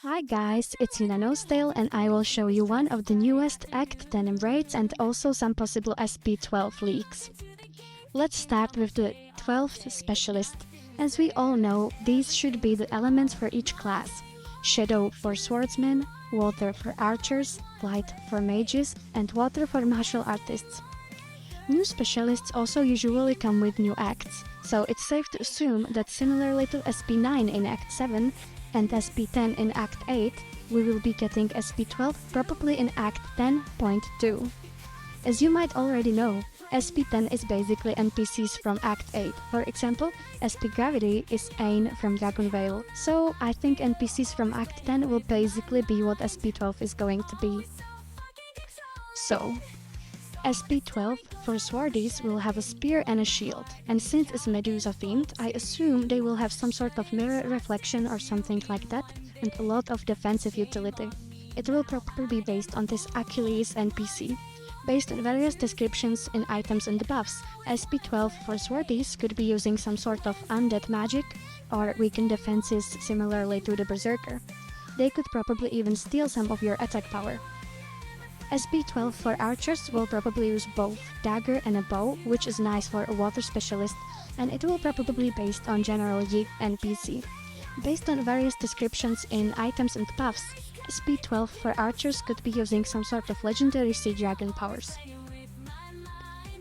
Hi guys, it's YunaNostale and I will show you one of the newest ACT10 raids and also some possible SP12 leaks. Let's start with the 12th specialist. As we all know, these should be the elements for each class. Shadow for swordsmen, water for archers, light for mages, and water for martial artists. New specialists also usually come with new acts, so it's safe to assume that similarly to SP9 in Act 7 and SP10 in Act 8, we will be getting SP12 probably in Act 10.2. As you might already know, SP10 is basically NPCs from Act 8. For example, SP Gravity is Ain from Dragonvale, so I think NPCs from Act 10 will basically be what SP12 is going to be. So, SP12 for Swordies will have a spear and a shield, and since it's Medusa themed, I assume they will have some sort of mirror reflection or something like that, and a lot of defensive utility. It will probably be based on this Achilles NPC. Based on various descriptions in items and buffs, SP12 for Swordies could be using some sort of undead magic, or weaken defenses similarly to the Berserker. They could probably even steal some of your attack power. SP12 for archers will probably use both dagger and a bow, which is nice for a water specialist, and it will probably be based on General Yi NPC. Based on various descriptions in items and buffs, SP12 for archers could be using some sort of legendary sea dragon powers.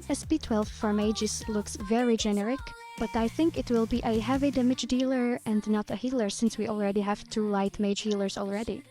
SP12 for mages looks very generic, but I think it will be a heavy damage dealer and not a healer since we already have 2 light mage healers already.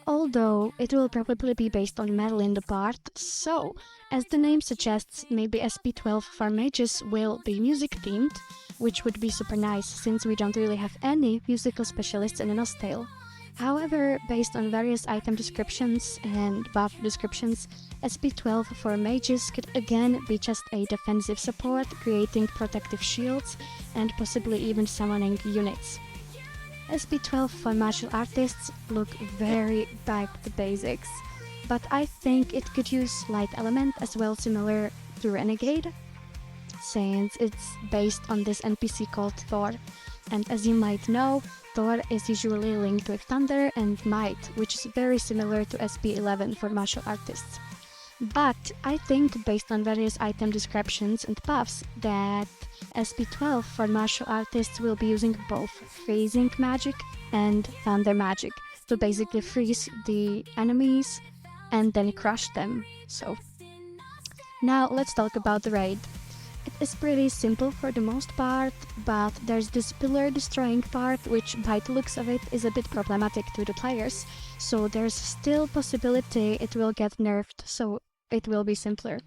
Although it will probably be based on Madeline the Bard, so, as the name suggests, maybe SP12 for mages will be music themed, which would be super nice since we don't really have any musical specialists in NosTale. However, based on various item descriptions and buff descriptions, SP12 for mages could again be just a defensive support, creating protective shields, and possibly even summoning units. SP12 for martial artists look very back to basics, but I think it could use light element as well, similar to Renegade, since it's based on this NPC called Thor, and as you might know, Thor is usually linked with thunder and might, which is very similar to SP11 for martial artists. But I think, based on various item descriptions and buffs, that SP12 for martial artists will be using both freezing magic and thunder magic to basically freeze the enemies and then crush them. So, now let's talk about the raid. It is pretty simple for the most part, but there's this pillar destroying part which by the looks of it is a bit problematic to the players, so there's still possibility it will get nerfed, so it will be simpler.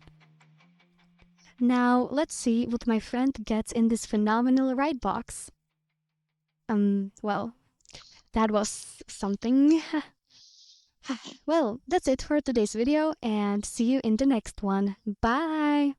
Now let's see what my friend gets in this phenomenal raid box. Well, that was something. Well, that's it for today's video and see you in the next one. Bye!